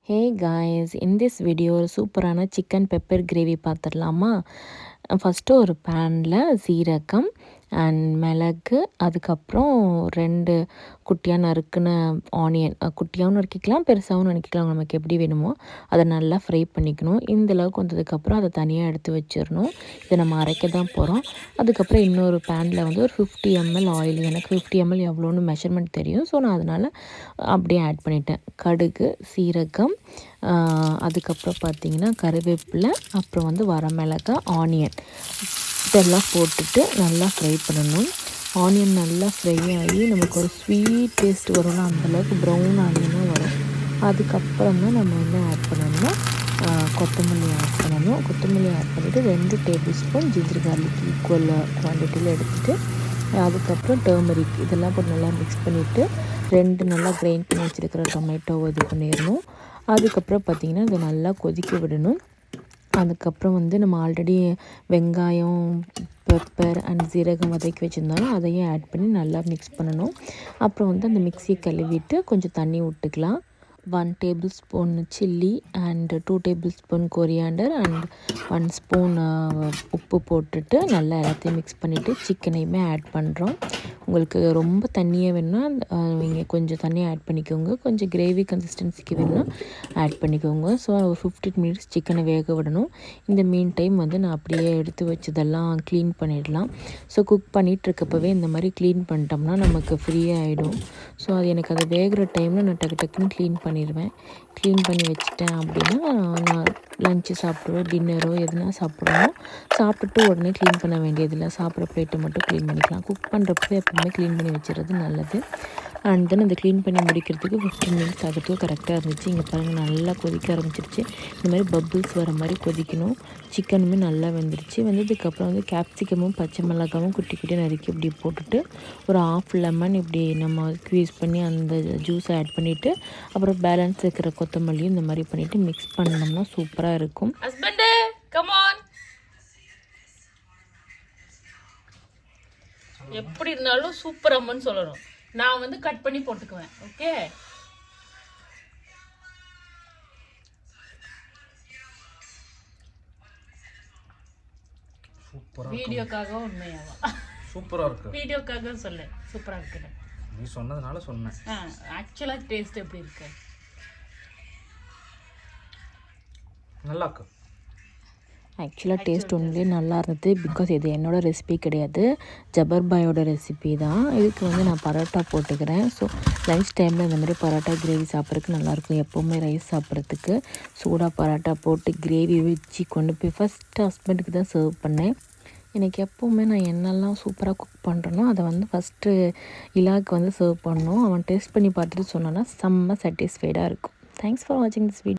Hey guys, in this video ஒரு சூப்பரான chicken pepper gravy பார்த்துடலாமா? ஃபஸ்ட்டு ஒரு பேனில் சீரகம் அண்ட் மிளகு, அதுக்கப்புறம் 2 குட்டியாக நறுக்குன ஆனியன், குட்டியாகவும் நறுக்கிக்கலாம், பெருசாகவும் நறுக்கிக்கலாம், நமக்கு எப்படி வேணுமோ அதை நல்லா ஃப்ரை பண்ணிக்கணும். இந்தளவுக்கு வந்ததுக்கப்புறம் அதை தனியாக எடுத்து வச்சிடணும். இதை நம்ம அரைக்க தான் போகிறோம். அதுக்கப்புறம் இன்னொரு பேனில் வந்து ஒரு 50 ml ஆயில், எனக்கு 50 ml எவ்வளோன்னு மெஷர்மெண்ட் தெரியும், ஸோ நான் அதனால் அப்படியே ஆட் பண்ணிட்டேன். கடுகு, சீரகம், அதுக்கப்புறம் பார்த்திங்கன்னா கருவேப்பிலை, அப்புறம் வந்து வரமிளகாய், ஆனியன் இதெல்லாம் போட்டுட்டு நல்லா ஃப்ரை பண்ணணும். ஆனியன் நல்லா ஃப்ரை ஆகி நமக்கு ஒரு ஸ்வீட் டேஸ்ட் வரும்னா அந்தளவுக்கு ப்ரௌன் ஆனியனாக வரும். அதுக்கப்புறம் தான் நம்ம என்ன ஆட் பண்ணணும்னா கொத்தமல்லி ஆட் பண்ணணும். கொத்தமல்லி ஆட் பண்ணிவிட்டு 2 table spoon ginger garlic equal குவான்டிட்டியில் எடுத்துகிட்டு, அதுக்கப்புறம் டர்மரிக் இதெல்லாம் போட்டு நல்லா மிக்ஸ் பண்ணிவிட்டு 2 நல்லா கிரைண்ட் பண்ணி வச்சுருக்கிற டொமேட்டோவை இது பண்ணிடணும். அதுக்கப்புறம் பார்த்திங்கன்னா இதை நல்லா கொதிக்க விடணும். அதுக்கப்புறம் வந்து நம்ம ஆல்ரெடி வெங்காயம், பெப்பர் அண்ட் சீரகம் வதக்கி வச்சுருந்தாலும் அதையும் ஆட் பண்ணி நல்லா மிக்ஸ் பண்ணணும். அப்புறம் வந்து அந்த மிக்ஸியை கழுவிட்டு கொஞ்சம் தண்ணி விட்டுக்கலாம். 1 table spoon chilli and 2 table spoon coriander and 1 spoon உப்பு போட்டுட்டு நல்லா எல்லாத்தையும் மிக்ஸ் பண்ணிவிட்டு சிக்கனையுமே ஆட் பண்ணுறோம். உங்களுக்கு ரொம்ப தண்ணியாக வேணும்னா நீங்கள் கொஞ்சம் தண்ணியாக ஆட் பண்ணிக்கோங்க. கொஞ்சம் கிரேவி கன்சிஸ்டன்சிக்கு வேணும்னா ஆட் பண்ணிக்கோங்க. ஸோ ஒரு 15 மினிட்ஸ் சிக்கனை வேக விடணும். இந்த மீன் டைம் வந்து நான் அப்படியே எடுத்து வச்சதெல்லாம் க்ளீன் பண்ணிடலாம். ஸோ குக் பண்ணிகிட்ருக்கப்பவே இந்த மாதிரி க்ளீன் பண்ணிட்டோம்னா நமக்கு ஃப்ரீயாக ஆகிடும். ஸோ அது எனக்கு அது வேகிற டைமில் நான் டக்குன்னு க்ளீன் பண்ணிடுவேன். க்ளீன் பண்ணி வச்சுட்டேன் அப்படின்னா நான் லஞ்சு சாப்பிடுவோம், டின்னரோ எதுனா சாப்பிடுவோம். சாப்பிட்டுட்டு உடனே க்ளீன் பண்ண வேண்டியதில்லை. சாப்பிட்ற பிளேட்டை மட்டும் க்ளீன் பண்ணிக்கலாம். குக் பண்ணுறப்ப எப்பவுமே க்ளீன் பண்ணி வச்சுறது நல்லது. அண்ட் தென் அதை க்ளீன் பண்ணி முடிக்கிறதுக்கு 15 மினிட்ஸ் ஆகிறதுக்கு கரெக்டாக இருந்துச்சு. இங்கே பாருங்கள் நல்லா கொதிக்க ஆரம்பிச்சிருச்சு. இந்த மாதிரி பப்புள்ஸ் வர மாதிரி கொதிக்கணும். சிக்கனுமே நல்லா வெந்துருச்சு. வெந்ததுக்கப்புறம் வந்து கேப்சிகமும் பச்சை மிளகாவும் குட்டி குட்டியாக நறுக்கி இப்படி போட்டுட்டு ஒரு 1/2 லெமன் இப்படி நம்ம ஸ்க்வீஸ் பண்ணி அந்த ஜூஸை ஆட் பண்ணிவிட்டு அப்புறம் பேலன்ஸ் இருக்கிற கொத்தமல்லியும் இந்த மாதிரி பண்ணிவிட்டு மிக்ஸ் பண்ணோம்னா சூப்பராக இருக்கும். Husband come on. எப்படி இருந்தாலும் சூப்பர் அம்மன்னு சொல்லணும். நான் வந்து கட் பண்ணி போட்டுக்குவேன். ஓகே, வீடியோக்காக உண்மையாவா? சூப்பரா இருக்கு. வீடியோக்காக சொல்ல சூப்பரா இருக்கு. நீ சொன்னதுனால சொன்னேன். ஆக்சுவலா டேஸ்ட் எப்படி இருக்கு? நல்லா இருக்கு. ஆக்சுவலாக டேஸ்ட் ஒன்றுலேயே நல்லா இருந்தது. பிகாஸ் இது என்னோடய ரெசிபி கிடையாது, ஜபர் பாயோட ரெசிபி தான். இதுக்கு வந்து நான் பரோட்டா போட்டுக்கிறேன். ஸோ லன்ச் டைமில் இந்த மாதிரி பரோட்டா கிரேவி சாப்பிட்றதுக்கு நல்லாயிருக்கும். எப்போவுமே ரைஸ் சாப்பிட்றதுக்கு சூடாக பரோட்டா போட்டு கிரேவி வச்சு கொண்டு போய் ஃபஸ்ட்டு ஹஸ்பண்டுக்கு தான் சர்வ் பண்ணேன். எனக்கு எப்போவுமே நான் என்னெல்லாம் சூப்பராக குக் பண்ணுறேனோ அதை வந்து ஃபஸ்ட்டு இலாக்கு வந்து சர்வ் பண்ணணும். அவன் டேஸ்ட் பண்ணி பார்த்துட்டு சொன்னான்னா செம்ம சாட்டிஸ்ஃபைடாக இருக்கும். தேங்க்ஸ் ஃபார் வாட்சிங் திஸ் வீடியோ.